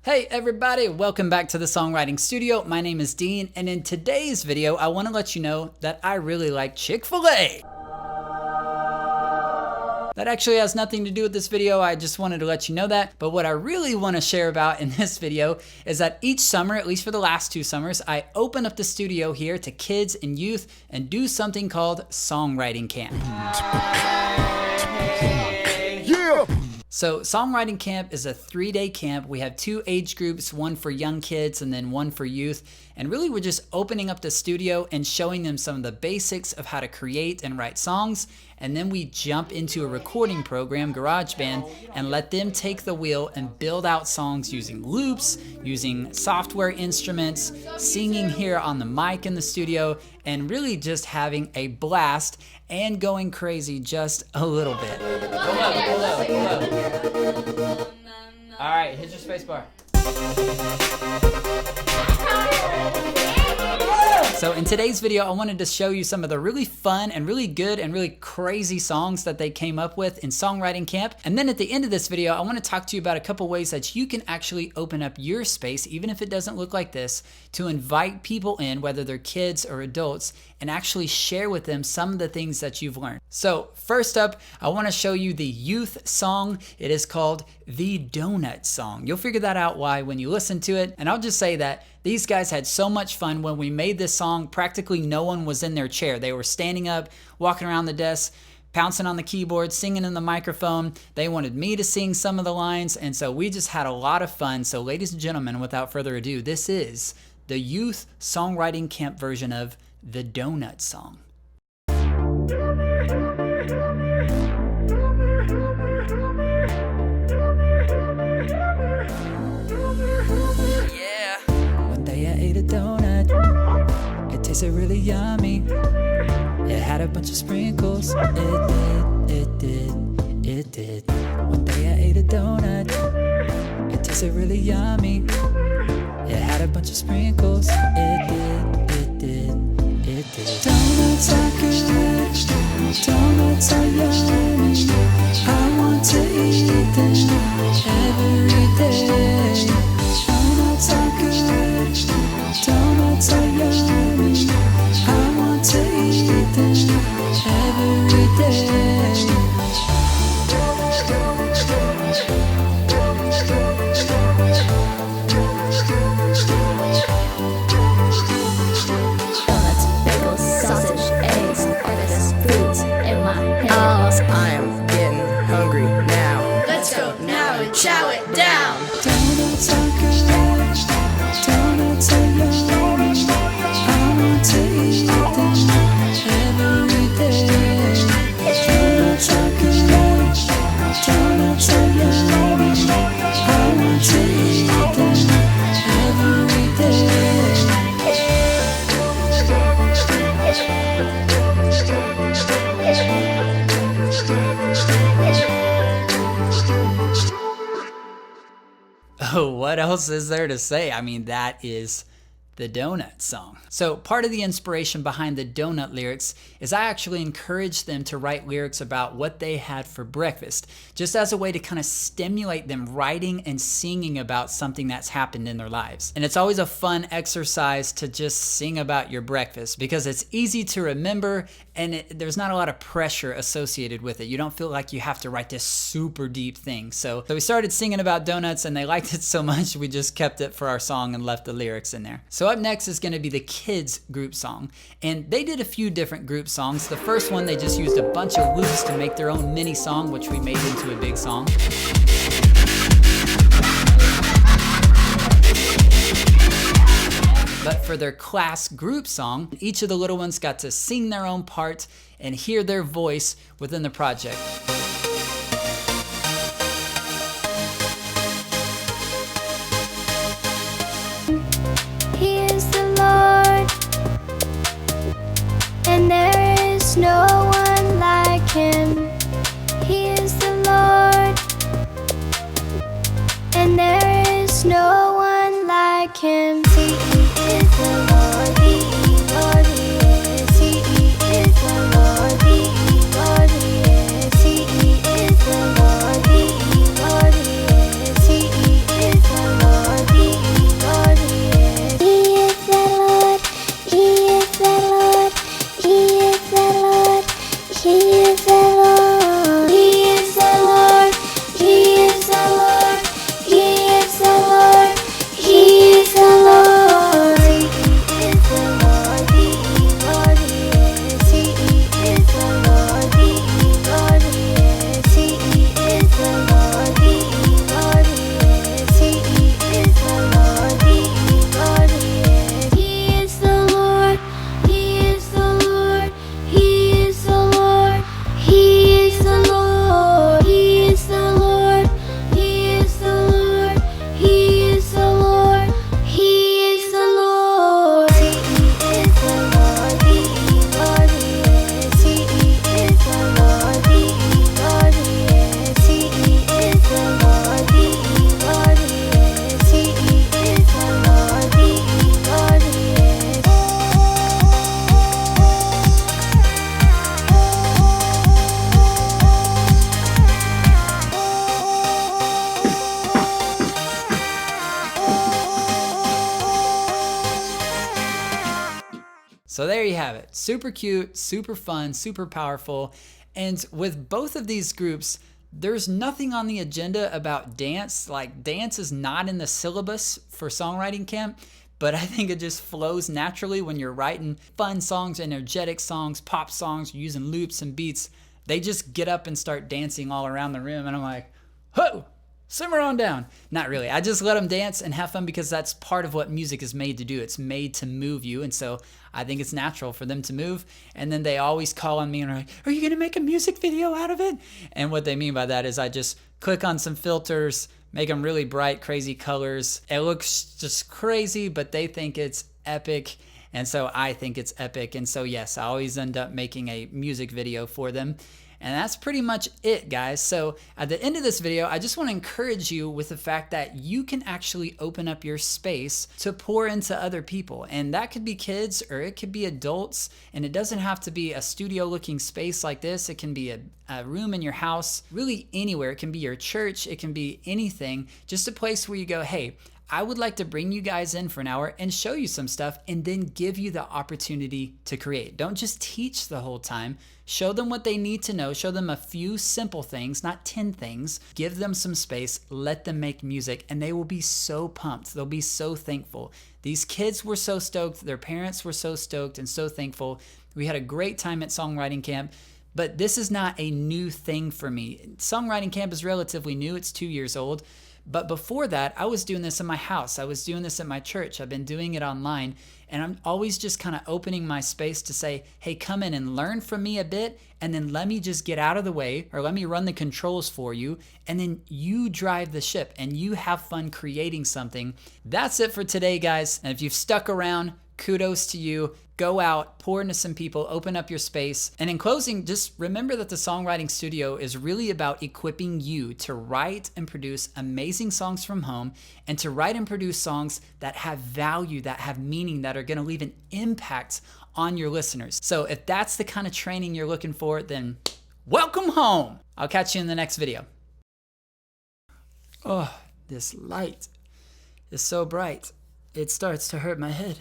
Hey everybody, welcome back to the Songwriting Studio. My name is Dean, and in today's video, I want to let you know that I really like Chick-fil-A. That actually has nothing to do with this video, I just wanted to let you know that. But what I really want to share about in this video is that each summer, at least for the last 2 summers, I open up the studio here to kids and youth and do something called Songwriting Camp. So Songwriting Camp is a 3-day camp. We have 2 age groups, one for young kids and then one for youth. And really we're just opening up the studio and showing them some of the basics of how to create and write songs. And then we jump into a recording program, GarageBand, and let them take the wheel and build out songs using loops, using software instruments, singing here on the mic in the studio, and really just having a blast and going crazy just a little bit. Pull up. All right, hit your space bar. So in today's video, I wanted to show you some of the really fun and really good and really crazy songs that they came up with in Songwriting Camp. And then at the end of this video, I want to talk to you about a couple ways that you can actually open up your space, even if it doesn't look like this, to invite people in, whether they're kids or adults, and actually share with them some of the things that you've learned. So first up, I want to show you the youth song. It is called The Donut Song. You'll figure that out why when you listen to it. And I'll just say that these guys had so much fun when we made this song. Practically no one was in their chair. They were standing up, walking around the desk, pouncing on the keyboard, singing in the microphone. They wanted me to sing some of the lines, and so we just had a lot of fun. So ladies and gentlemen, without further ado, this is the youth Songwriting Camp version of The Donut Song. Tasted really yummy. It had a bunch of sprinkles. It did. One day I ate a donut. It tasted really yummy. It had a bunch of sprinkles. It did. Donuts are good. Donuts are yummy. I want to eat them every day. Donuts are good. Donuts are yummy. I want to eat them every day. Donuts, bagels, sausage, eggs, breakfast, fruits in my hand. I am getting hungry now. Let's go now and chow it down. Donuts are good. Donuts are yummy. I want to eat them every day. Donuts are good. Donuts are yummy. I want to eat them every day. Oh, what else is there to say? I mean, that is the Donut Song. So part of the inspiration behind the donut lyrics is I actually encouraged them to write lyrics about what they had for breakfast, just as a way to kind of stimulate them writing and singing about something that's happened in their lives. And it's always a fun exercise to just sing about your breakfast because it's easy to remember and there's not a lot of pressure associated with it. You don't feel like you have to write this super deep thing. So we started singing about donuts and they liked it so much we just kept it for our song and left the lyrics in there. So up next is going to be the kids group song, and they did a few different group songs. The first one, they just used a bunch of loops to make their own mini song, which we made into a big song. But for their class group song, each of the little ones got to sing their own part and hear their voice within the project. He is the Lord, and there is no one like him. He is the Lord, and there is no one like him. He is the Lord, He is Lord, He is. He is the Lord, He is Lord, He is. He is the Lord, He is Lord, He is. He is the Lord. So there you have it. Super cute, super fun, super powerful. And with both of these groups, there's nothing on the agenda about dance. Like, dance is not in the syllabus for Songwriting Camp, but I think it just flows naturally when you're writing fun songs, energetic songs, pop songs, using loops and beats. They just get up and start dancing all around the room, and I'm like, whoa, simmer on down. Not really. I just let them dance and have fun because that's part of what music is made to do. It's made to move you, and so I think it's natural for them to move. And then they always call on me and are like, are you going to make a music video out of it? And what they mean by that is I just click on some filters, make them really bright, crazy colors. It looks just crazy, but they think it's epic. And so I think it's epic. And so yes, I always end up making a music video for them. And that's pretty much it, guys. So at the end of this video, I just want to encourage you with the fact that you can actually open up your space to pour into other people. And that could be kids or it could be adults. And it doesn't have to be a studio looking space like this. It can be a room in your house, really anywhere. It can be your church. It can be anything. Just a place where you go, hey, I would like to bring you guys in for an hour and show you some stuff and then give you the opportunity to create. Don't just teach the whole time. Show them what they need to know. Show them a few simple things, not 10 things. Give them some space. Let them make music and they will be so pumped. They'll be so thankful. These kids were so stoked. Their parents were so stoked and so thankful. We had a great time at Songwriting Camp. But this is not a new thing for me. Songwriting Camp is relatively new. It's 2 years old. But before that, I was doing this in my house. I was doing this at my church. I've been doing it online. And I'm always just kind of opening my space to say, hey, come in and learn from me a bit. And then let me just get out of the way, or let me run the controls for you. And then you drive the ship and you have fun creating something. That's it for today, guys. And if you've stuck around, kudos to you. Go out, pour into some people, open up your space. And in closing, just remember that the Songwriting Studio is really about equipping you to write and produce amazing songs from home and to write and produce songs that have value, that have meaning, that are going to leave an impact on your listeners. So if that's the kind of training you're looking for, then welcome home. I'll catch you in the next video. Oh, this light is so bright. It starts to hurt my head.